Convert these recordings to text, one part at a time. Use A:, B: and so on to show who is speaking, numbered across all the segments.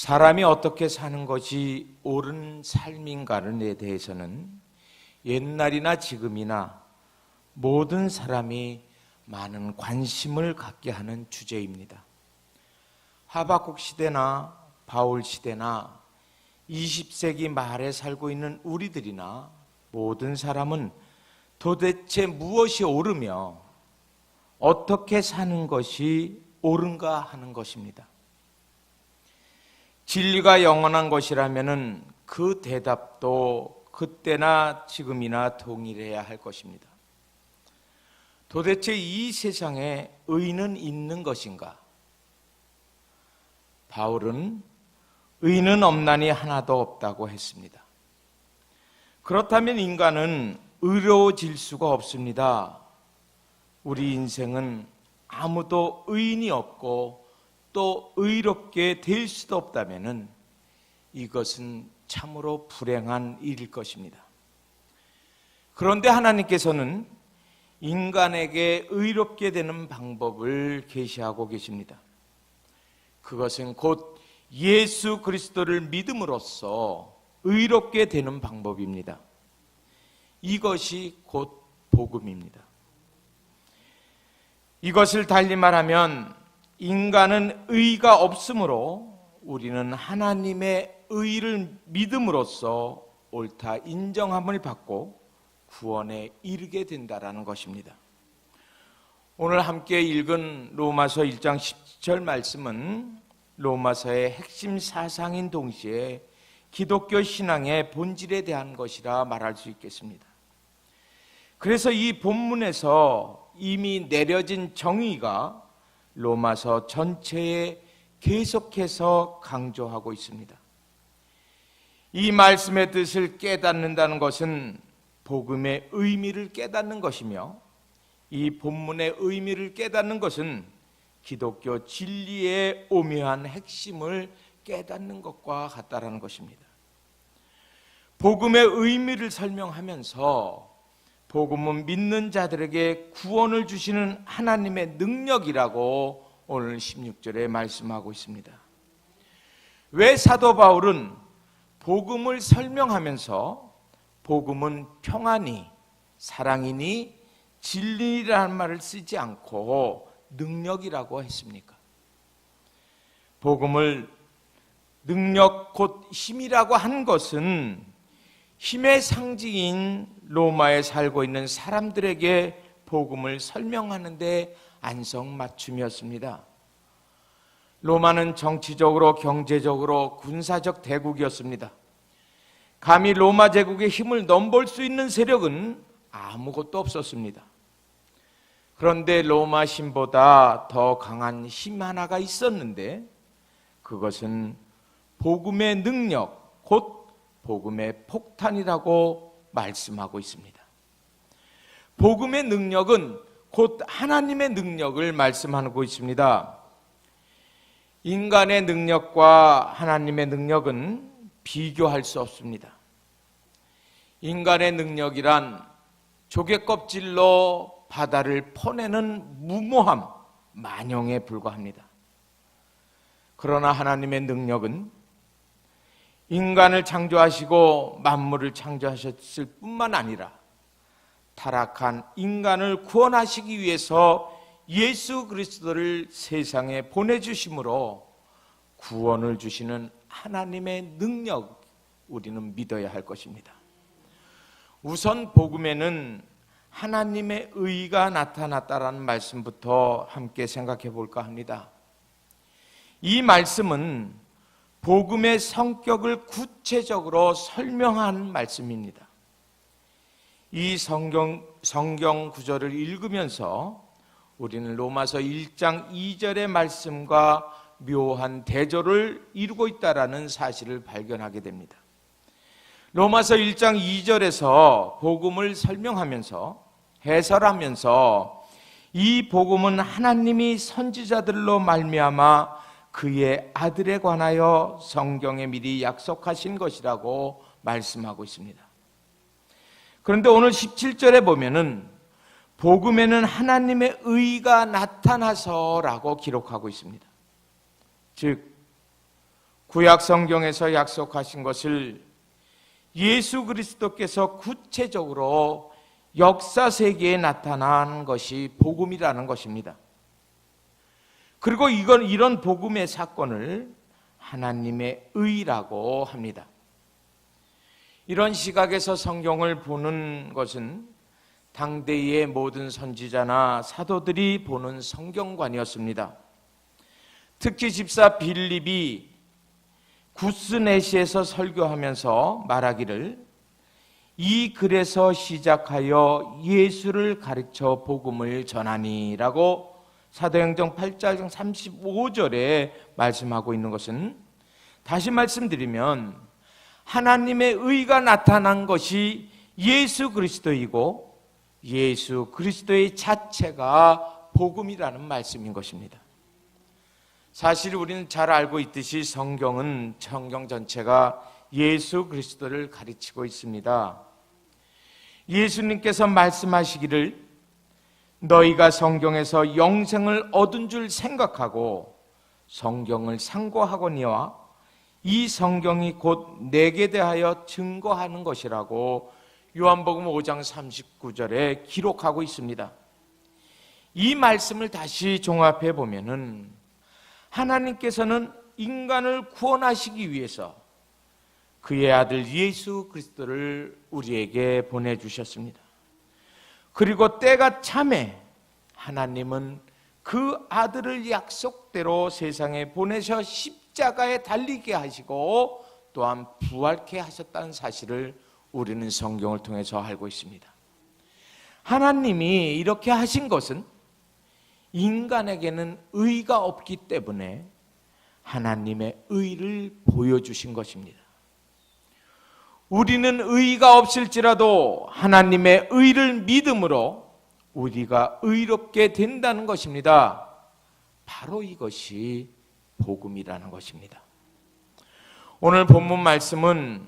A: 사람이 어떻게 사는 것이 옳은 삶인가에 대해서는 옛날이나 지금이나 모든 사람이 많은 관심을 갖게 하는 주제입니다. 하박국 시대나 바울 시대나 20세기 말에 살고 있는 우리들이나 모든 사람은 도대체 무엇이 옳으며 어떻게 사는 것이 옳은가 하는 것입니다. 진리가 영원한 것이라면 그 대답도 그때나 지금이나 동일해야 할 것입니다. 도대체 이 세상에 의는 있는 것인가? 바울은 의는 없나니 하나도 없다고 했습니다. 그렇다면 인간은 의로워질 수가 없습니다. 우리 인생은 아무도 의인이 없고 또 의롭게 될 수도 없다면 이것은 참으로 불행한 일일 것입니다. 그런데 하나님께서는 인간에게 의롭게 되는 방법을 계시하고 계십니다. 그것은 곧 예수 그리스도를 믿음으로써 의롭게 되는 방법입니다. 이것이 곧 복음입니다. 이것을 달리 말하면 인간은 의가 없으므로 우리는 하나님의 의를 믿음으로써 옳다 인정함을 받고 구원에 이르게 된다라는 것입니다. 오늘 함께 읽은 로마서 1장 10절 말씀은 로마서의 핵심 사상인 동시에 기독교 신앙의 본질에 대한 것이라 말할 수 있겠습니다. 그래서 이 본문에서 이미 내려진 정의가 로마서 전체에 계속해서 강조하고 있습니다. 이 말씀의 뜻을 깨닫는다는 것은 복음의 의미를 깨닫는 것이며 이 본문의 의미를 깨닫는 것은 기독교 진리의 오묘한 핵심을 깨닫는 것과 같다라는 것입니다. 복음의 의미를 설명하면서 복음은 믿는 자들에게 구원을 주시는 하나님의 능력이라고 오늘 16절에 말씀하고 있습니다. 왜 사도 바울은 복음을 설명하면서 복음은 평안이, 사랑이니 진리라는 말을 쓰지 않고 능력이라고 했습니까? 복음을 능력 곧 힘이라고 한 것은 힘의 상징인 로마에 살고 있는 사람들에게 복음을 설명하는 데 안성맞춤이었습니다. 로마는 정치적으로 경제적으로 군사적 대국이었습니다. 감히 로마 제국의 힘을 넘볼 수 있는 세력은 아무것도 없었습니다. 그런데 로마 신보다 더 강한 힘 하나가 있었는데 그것은 복음의 능력, 곧 복음의 폭탄이라고 말씀하고 있습니다. 복음의 능력은 곧 하나님의 능력을 말씀하고 있습니다. 인간의 능력과 하나님의 능력은 비교할 수 없습니다. 인간의 능력이란 조개껍질로 바다를 퍼내는 무모함, 만용에 불과합니다. 그러나 하나님의 능력은 인간을 창조하시고 만물을 창조하셨을 뿐만 아니라 타락한 인간을 구원하시기 위해서 예수 그리스도를 세상에 보내주심으로 구원을 주시는 하나님의 능력, 우리는 믿어야 할 것입니다. 우선 복음에는 하나님의 의가 나타났다라는 말씀부터 함께 생각해 볼까 합니다. 이 말씀은 복음의 성격을 구체적으로 설명한 말씀입니다. 이 성경 구절을 읽으면서 우리는 로마서 1장 2절의 말씀과 묘한 대조를 이루고 있다는 사실을 발견하게 됩니다. 로마서 1장 2절에서 복음을 설명하면서 해설하면서 이 복음은 하나님이 선지자들로 말미암아 그의 아들에 관하여 성경에 미리 약속하신 것이라고 말씀하고 있습니다. 그런데 오늘 17절에 보면은 복음에는 하나님의 의가 나타나서라고 기록하고 있습니다. 즉 구약 성경에서 약속하신 것을 예수 그리스도께서 구체적으로 역사 세계에 나타난 것이 복음이라는 것입니다. 그리고 이런 복음의 사건을 하나님의 의라고 합니다. 이런 시각에서 성경을 보는 것은 당대의 모든 선지자나 사도들이 보는 성경관이었습니다. 특히 집사 빌립이 구스네시에서 설교하면서 말하기를 이 글에서 시작하여 예수를 가르쳐 복음을 전하니라고 사도행전 8장 35절에 말씀하고 있는 것은, 다시 말씀드리면 하나님의 의가 나타난 것이 예수 그리스도이고 예수 그리스도의 자체가 복음이라는 말씀인 것입니다. 사실 우리는 잘 알고 있듯이 성경 전체가 예수 그리스도를 가르치고 있습니다. 예수님께서 말씀하시기를 너희가 성경에서 영생을 얻은 줄 생각하고 성경을 상고하거니와 이 성경이 곧 내게 대하여 증거하는 것이라고 요한복음 5장 39절에 기록하고 있습니다. 이 말씀을 다시 종합해 보면은 하나님께서는 인간을 구원하시기 위해서 그의 아들 예수 그리스도를 우리에게 보내주셨습니다. 그리고 때가 참에 하나님은 그 아들을 약속대로 세상에 보내셔 십자가에 달리게 하시고 또한 부활케 하셨다는 사실을 우리는 성경을 통해서 알고 있습니다. 하나님이 이렇게 하신 것은 인간에게는 의가 없기 때문에 하나님의 의를 보여주신 것입니다. 우리는 의가 없을지라도 하나님의 의를 믿음으로 우리가 의롭게 된다는 것입니다. 바로 이것이 복음이라는 것입니다. 오늘 본문 말씀은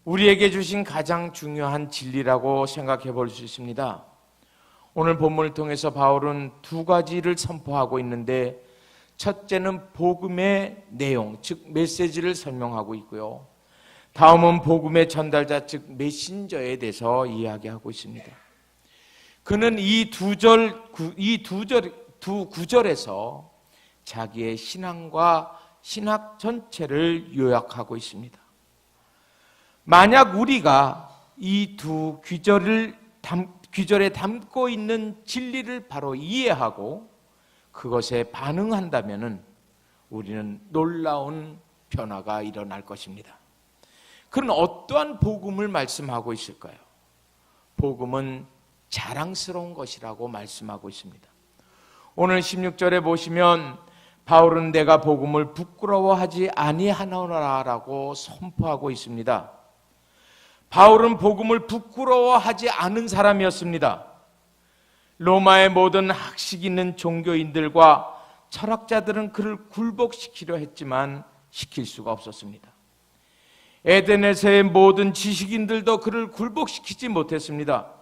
A: 우리에게 주신 가장 중요한 진리라고 생각해 볼 수 있습니다. 오늘 본문을 통해서 바울은 두 가지를 선포하고 있는데, 첫째는 복음의 내용, 즉 메시지를 설명하고 있고요. 다음은 복음의 전달자, 즉 메신저에 대해서 이야기하고 있습니다. 그는 이 두 구절에서 자기의 신앙과 신학 전체를 요약하고 있습니다. 만약 우리가 이 두 귀절에 담고 있는 진리를 바로 이해하고 그것에 반응한다면 우리는 놀라운 변화가 일어날 것입니다. 그는 어떠한 복음을 말씀하고 있을까요? 복음은 자랑스러운 것이라고 말씀하고 있습니다. 오늘 16절에 보시면 바울은 내가 복음을 부끄러워하지 아니하노라라고 선포하고 있습니다. 바울은 복음을 부끄러워하지 않은 사람이었습니다. 로마의 모든 학식 있는 종교인들과 철학자들은 그를 굴복시키려 했지만 시킬 수가 없었습니다. 에덴에서의 모든 지식인들도 그를 굴복시키지 못했습니다.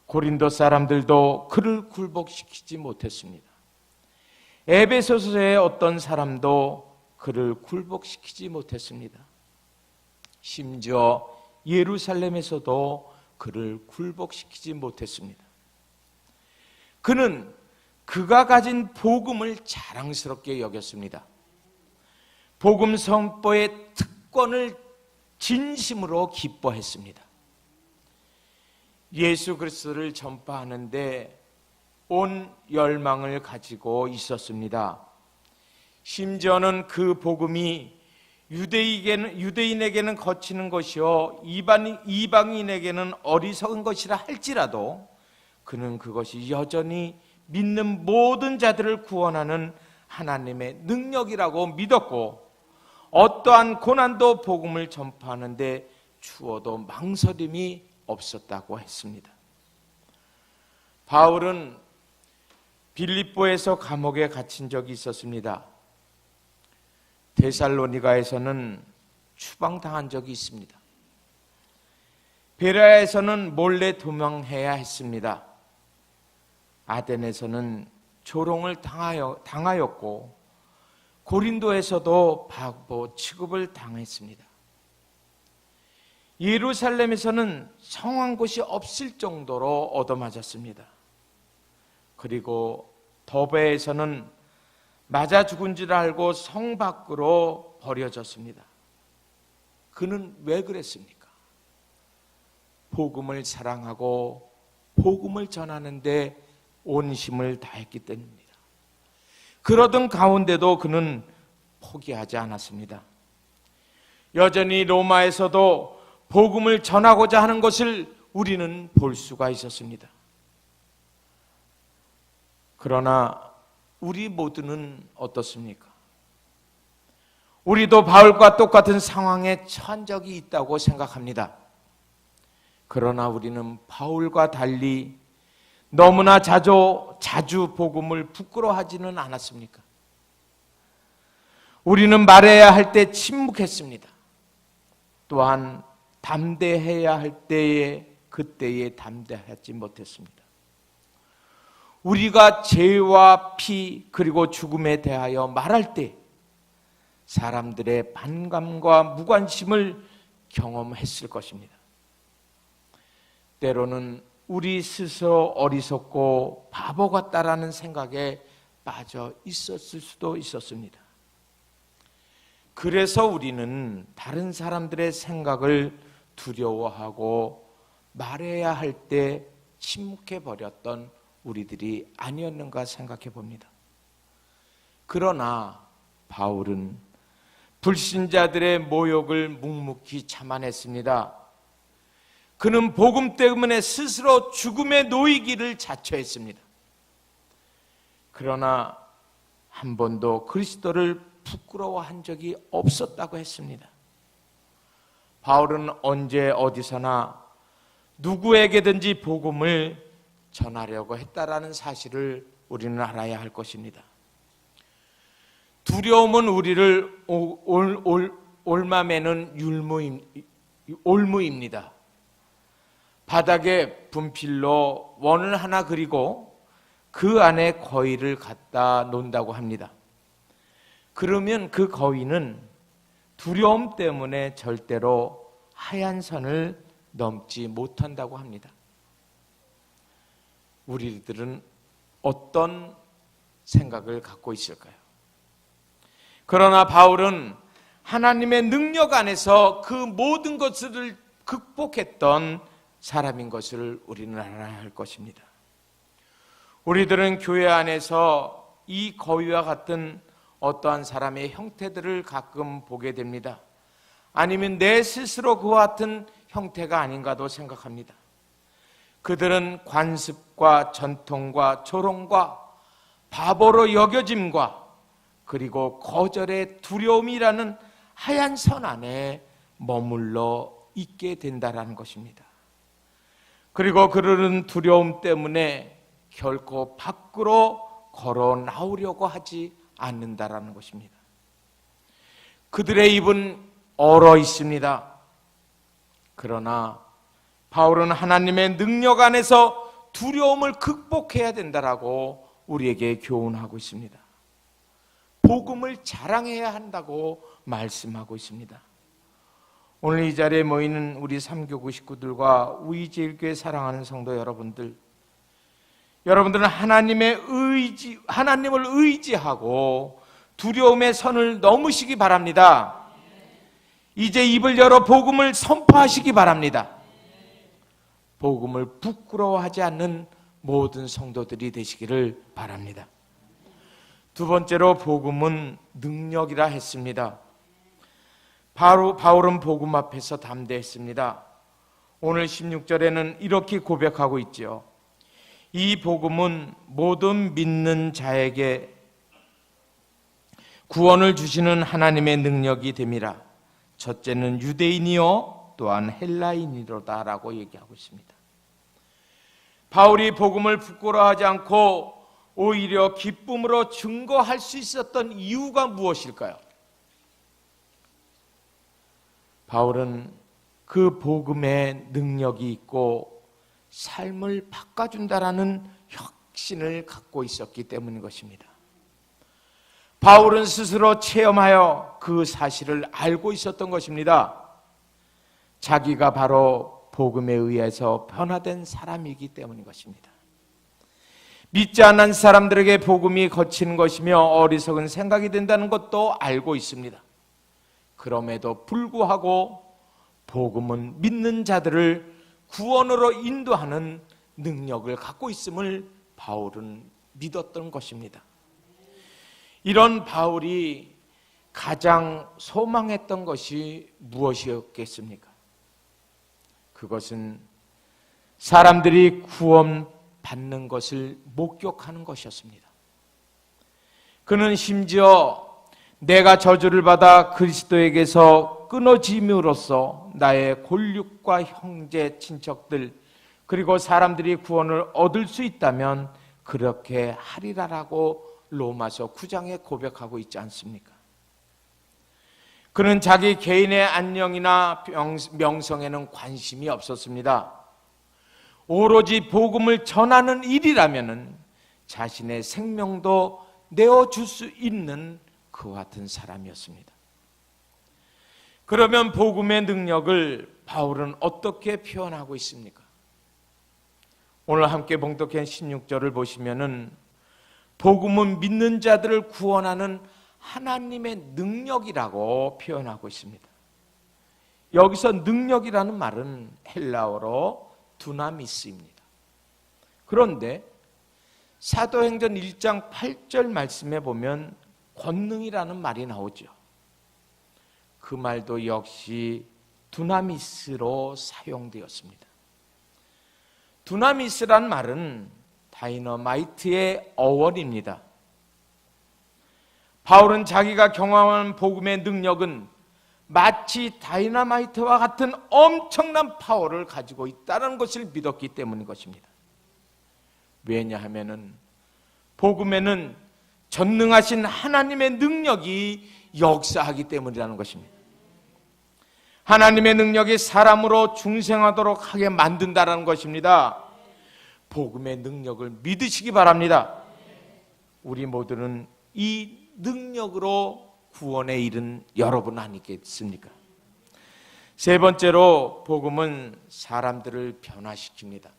A: 고린도 사람들도 그를 굴복시키지 못했습니다. 에베소서의 어떤 사람도 그를 굴복시키지 못했습니다. 심지어 예루살렘에서도 그를 굴복시키지 못했습니다. 그는 그가 가진 복음을 자랑스럽게 여겼습니다. 복음 선포의 특권을 진심으로 기뻐했습니다. 예수 그리스도를 전파하는데 온 열망을 가지고 있었습니다. 심지어는 그 복음이 유대인에게는 거치는 것이요 이방인에게는 어리석은 것이라 할지라도 그는 그것이 여전히 믿는 모든 자들을 구원하는 하나님의 능력이라고 믿었고, 어떠한 고난도 복음을 전파하는데 추워도 망설임이 없었다고 했습니다. 바울은 빌립보에서 감옥에 갇힌 적이 있었습니다. 데살로니가에서는 추방당한 적이 있습니다. 베레아에서는 몰래 도망해야 했습니다. 아덴에서는 조롱을 당하였고 고린도에서도 바보 취급을 당했습니다. 예루살렘에서는 성한 곳이 없을 정도로 얻어맞았습니다. 그리고 더베에서는 맞아 죽은 줄 알고 성 밖으로 버려졌습니다. 그는 왜 그랬습니까? 복음을 사랑하고 복음을 전하는데 온심을 다했기 때문입니다. 그러던 가운데도 그는 포기하지 않았습니다. 여전히 로마에서도 복음을 전하고자 하는 것을 우리는 볼 수가 있었습니다. 그러나 우리 모두는 어떻습니까? 우리도 바울과 똑같은 상황에 처한 적이 있다고 생각합니다. 그러나 우리는 바울과 달리 너무나 자주 복음을 부끄러워하지는 않았습니까? 우리는 말해야 할 때 침묵했습니다. 또한 담대해야 할 때에 그때에 담대하지 못했습니다. 우리가 죄와 피 그리고 죽음에 대하여 말할 때 사람들의 반감과 무관심을 경험했을 것입니다. 때로는 우리 스스로 어리석고 바보 같다라는 생각에 빠져 있었을 수도 있었습니다. 그래서 우리는 다른 사람들의 생각을 두려워하고 말해야 할 때 침묵해 버렸던 우리들이 아니었는가 생각해 봅니다. 그러나 바울은 불신자들의 모욕을 묵묵히 참아냈습니다. 그는 복음 때문에 스스로 죽음에 놓이기를 자처했습니다. 그러나 한 번도 그리스도를 부끄러워한 적이 없었다고 했습니다. 바울은 언제 어디서나 누구에게든지 복음을 전하려고 했다라는 사실을 우리는 알아야 할 것입니다. 두려움은 우리를 올마매는 올무입니다. 바닥에 분필로 원을 하나 그리고 그 안에 거위를 갖다 놓는다고 합니다. 그러면 그 거위는 두려움 때문에 절대로 하얀 선을 넘지 못한다고 합니다. 우리들은 어떤 생각을 갖고 있을까요? 그러나 바울은 하나님의 능력 안에서 그 모든 것을 극복했던 사람인 것을 우리는 알아야 할 것입니다. 우리들은 교회 안에서 이 거위와 같은 어떠한 사람의 형태들을 가끔 보게 됩니다. 아니면 내 스스로 그와 같은 형태가 아닌가도 생각합니다. 그들은 관습과 전통과 조롱과 바보로 여겨짐과 그리고 거절의 두려움이라는 하얀 선 안에 머물러 있게 된다는 것입니다. 그리고 그들은 두려움 때문에 결코 밖으로 걸어 나오려고 하지 않는다라는 것입니다. 그들의 입은 얼어 있습니다. 그러나 바울은 하나님의 능력 안에서 두려움을 극복해야 된다라고 우리에게 교훈하고 있습니다. 복음을 자랑해야 한다고 말씀하고 있습니다. 오늘 이 자리에 모이는 우리 삼교구 식구들과 우이제일교회 사랑하는 성도 여러분들은 하나님을 의지하고 두려움의 선을 넘으시기 바랍니다. 이제 입을 열어 복음을 선포하시기 바랍니다. 복음을 부끄러워하지 않는 모든 성도들이 되시기를 바랍니다. 두 번째로 복음은 능력이라 했습니다. 바울은 복음 앞에서 담대했습니다. 오늘 16절에는 이렇게 고백하고 있죠. 이 복음은 모든 믿는 자에게 구원을 주시는 하나님의 능력이 됨이라. 첫째는 유대인이요 또한 헬라인이로다 라고 얘기하고 있습니다. 바울이 복음을 부끄러워하지 않고 오히려 기쁨으로 증거할 수 있었던 이유가 무엇일까요? 바울은 그 복음의 능력이 있고 삶을 바꿔준다라는 확신을 갖고 있었기 때문인 것입니다. 바울은 스스로 체험하여 그 사실을 알고 있었던 것입니다. 자기가 바로 복음에 의해서 변화된 사람이기 때문인 것입니다. 믿지 않는 사람들에게 복음이 거치는 것이며 어리석은 생각이 된다는 것도 알고 있습니다. 그럼에도 불구하고 복음은 믿는 자들을 구원으로 인도하는 능력을 갖고 있음을 바울은 믿었던 것입니다. 이런 바울이 가장 소망했던 것이 무엇이었겠습니까? 그것은 사람들이 구원받는 것을 목격하는 것이었습니다. 그는 심지어 내가 저주를 받아 그리스도에게서 끊어짐으로써 나의 골육과 형제, 친척들 그리고 사람들이 구원을 얻을 수 있다면 그렇게 하리라라고 로마서 9장에 고백하고 있지 않습니까? 그는 자기 개인의 안녕이나 명성에는 관심이 없었습니다. 오로지 복음을 전하는 일이라면 자신의 생명도 내어줄 수 있는 그와 같은 사람이었습니다. 그러면 복음의 능력을 바울은 어떻게 표현하고 있습니까? 오늘 함께 봉독한 16절을 보시면은 복음은 믿는 자들을 구원하는 하나님의 능력이라고 표현하고 있습니다. 여기서 능력이라는 말은 헬라어로 두나미스입니다. 그런데 사도행전 1장 8절 말씀에 보면 권능이라는 말이 나오죠. 그 말도 역시 두나미스로 사용되었습니다. 두나미스란 말은 다이너마이트의 어원입니다. 바울은 자기가 경험한 복음의 능력은 마치 다이너마이트와 같은 엄청난 파워를 가지고 있다는 것을 믿었기 때문인 것입니다. 왜냐하면 복음에는 전능하신 하나님의 능력이 역사하기 때문이라는 것입니다. 하나님의 능력이 사람으로 중생하도록 하게 만든다는 것입니다. 복음의 능력을 믿으시기 바랍니다. 우리 모두는 이 능력으로 구원에 이른 여러분 아니겠습니까? 세 번째로 복음은 사람들을 변화시킵니다.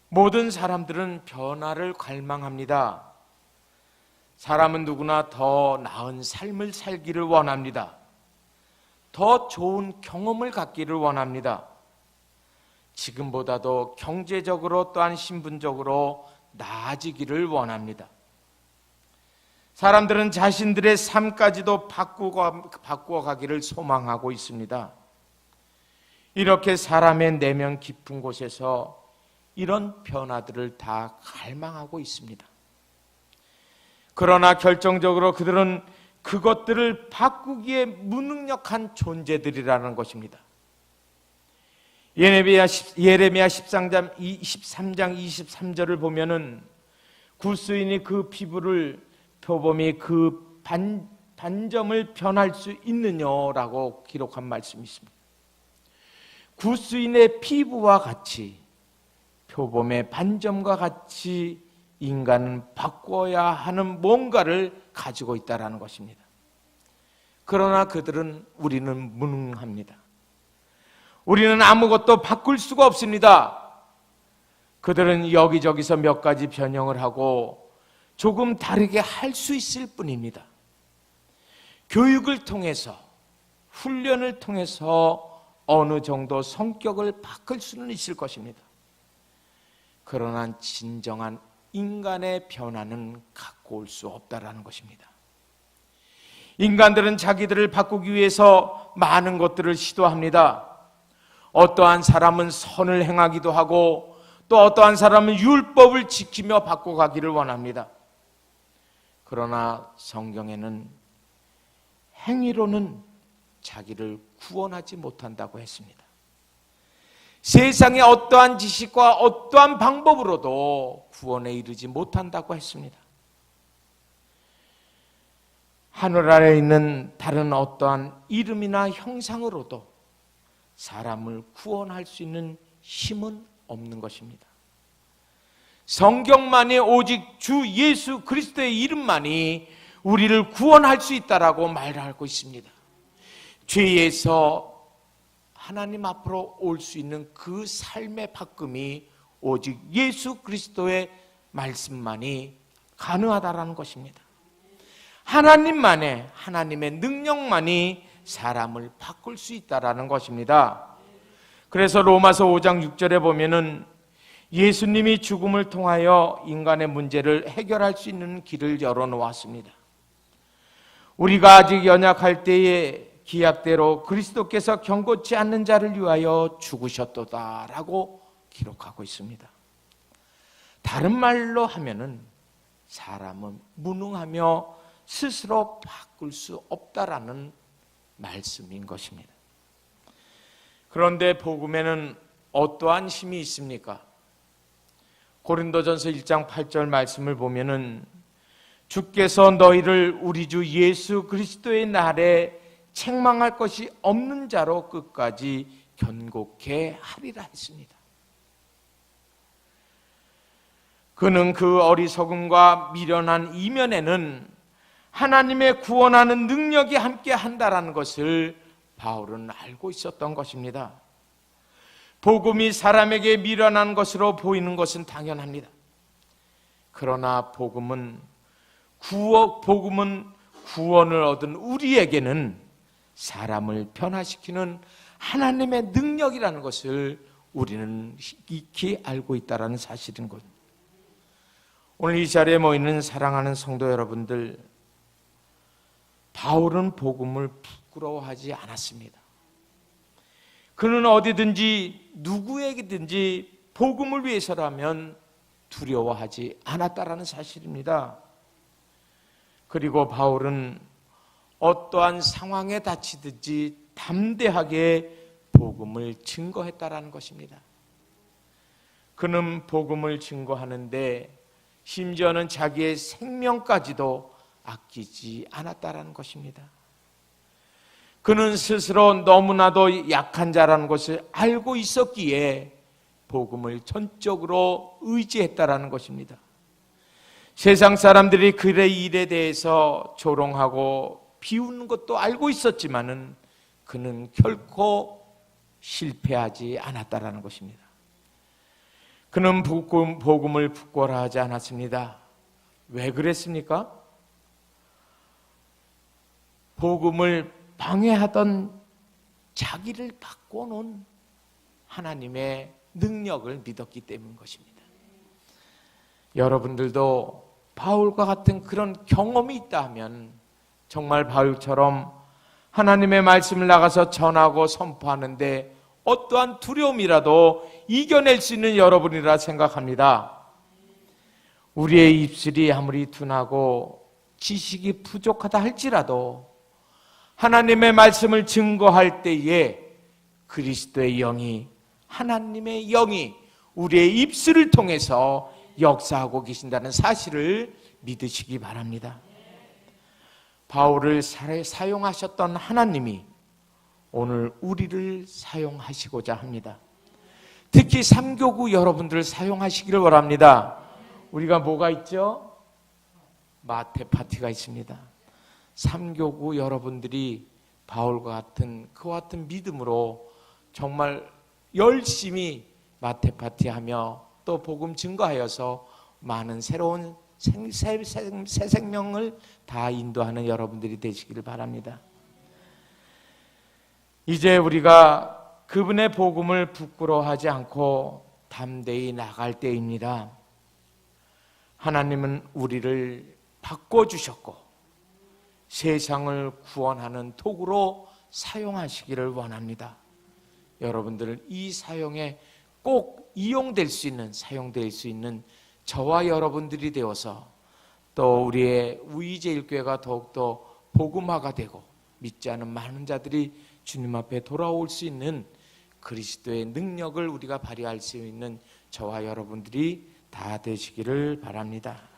A: 모든 사람들은 변화를 갈망합니다. 사람은 누구나 더 나은 삶을 살기를 원합니다. 더 좋은 경험을 갖기를 원합니다. 지금보다도 경제적으로 또한 신분적으로 나아지기를 원합니다. 사람들은 자신들의 삶까지도 바꾸어 가기를 소망하고 있습니다. 이렇게 사람의 내면 깊은 곳에서 이런 변화들을 다 갈망하고 있습니다. 그러나 결정적으로 그들은 그것들을 바꾸기에 무능력한 존재들이라는 것입니다. 예레미야 13장 23절을 보면은 구스인이 그 피부를 표범이 그 반점을 변할 수 있느냐라고 기록한 말씀이 있습니다. 구스인의 피부와 같이 표범의 반점과 같이 인간은 바꿔야 하는 뭔가를 가지고 있다는 것입니다. 그러나 우리는 무능합니다. 우리는 아무것도 바꿀 수가 없습니다. 그들은 여기저기서 몇 가지 변형을 하고 조금 다르게 할 수 있을 뿐입니다. 교육을 통해서, 훈련을 통해서 어느 정도 성격을 바꿀 수는 있을 것입니다. 그러나 진정한 인간의 변화는 갖고 올 수 없다라는 것입니다. 인간들은 자기들을 바꾸기 위해서 많은 것들을 시도합니다. 어떠한 사람은 선을 행하기도 하고 또 어떠한 사람은 율법을 지키며 바꿔가기를 원합니다. 그러나 성경에는 행위로는 자기를 구원하지 못한다고 했습니다. 세상의 어떠한 지식과 어떠한 방법으로도 구원에 이르지 못한다고 했습니다. 하늘 아래에 있는 다른 어떠한 이름이나 형상으로도 사람을 구원할 수 있는 힘은 없는 것입니다. 성경만이, 오직 주 예수 그리스도의 이름만이 우리를 구원할 수 있다라고 말하고 있습니다. 죄에서 하나님 앞으로 올 수 있는 그 삶의 바꿈이 오직 예수 그리스도의 말씀만이 가능하다라는 것입니다. 하나님의 능력만이 사람을 바꿀 수 있다라는 것입니다. 그래서 로마서 5장 6절에 보면은 예수님이 죽음을 통하여 인간의 문제를 해결할 수 있는 길을 열어놓았습니다. 우리가 아직 연약할 때에 기약대로 그리스도께서 경고치 않는 자를 위하여 죽으셨도다라고 기록하고 있습니다. 다른 말로 하면은 사람은 무능하며 스스로 바꿀 수 없다라는 말씀인 것입니다. 그런데 복음에는 어떠한 힘이 있습니까? 고린도전서 1장 8절 말씀을 보면은 주께서 너희를 우리 주 예수 그리스도의 날에 책망할 것이 없는 자로 끝까지 견고케 하리라 했습니다. 그는 그 어리석음과 미련한 이면에는 하나님의 구원하는 능력이 함께 한다라는 것을 바울은 알고 있었던 것입니다. 복음이 사람에게 미련한 것으로 보이는 것은 당연합니다. 그러나 복음은 구원을 얻은 우리에게는 사람을 변화시키는 하나님의 능력이라는 것을 우리는 익히 알고 있다는 사실인 것. 오늘 이 자리에 모이는 사랑하는 성도 여러분들, 바울은 복음을 부끄러워하지 않았습니다. 그는 어디든지 누구에게든지 복음을 위해서라면 두려워하지 않았다라는 사실입니다. 그리고 바울은 어떠한 상황에 닥치든지 담대하게 복음을 증거했다라는 것입니다. 그는 복음을 증거하는데 심지어는 자기의 생명까지도 아끼지 않았다라는 것입니다. 그는 스스로 너무나도 약한 자라는 것을 알고 있었기에 복음을 전적으로 의지했다라는 것입니다. 세상 사람들이 그의 일에 대해서 조롱하고 비웃는 것도 알고 있었지만은 그는 결코 실패하지 않았다라는 것입니다. 그는 복음을 부끄러워하지 않았습니다. 왜 그랬습니까? 복음을 방해하던 자기를 바꿔놓은 하나님의 능력을 믿었기 때문인 것입니다. 여러분들도 바울과 같은 그런 경험이 있다 하면 정말 바울처럼 하나님의 말씀을 나가서 전하고 선포하는데 어떠한 두려움이라도 이겨낼 수 있는 여러분이라 생각합니다. 우리의 입술이 아무리 둔하고 지식이 부족하다 할지라도 하나님의 말씀을 증거할 때에 그리스도의 영이, 하나님의 영이 우리의 입술을 통해서 역사하고 계신다는 사실을 믿으시기 바랍니다. 바울을 사용하셨던 하나님이 오늘 우리를 사용하시고자 합니다. 특히 삼교구 여러분들을 사용하시기를 바랍니다. 우리가 뭐가 있죠? 마태 파티가 있습니다. 삼교구 여러분들이 바울과 같은 그와 같은 믿음으로 정말 열심히 마태 파티하며 또 복음 증거하여서 많은 새로운 새 생명을 다 인도하는 여러분들이 되시기를 바랍니다. 이제 우리가 그분의 복음을 부끄러워하지 않고 담대히 나갈 때입니다. 하나님은 우리를 바꿔주셨고 세상을 구원하는 도구로 사용하시기를 원합니다. 여러분들은 이 사용에 꼭 이용될 수 있는, 사용될 수 있는 저와 여러분들이 되어서 또 우리의 우이제일교회가 더욱더 복음화가 되고 믿지 않은 많은 자들이 주님 앞에 돌아올 수 있는 그리스도의 능력을 우리가 발휘할 수 있는 저와 여러분들이 다 되시기를 바랍니다.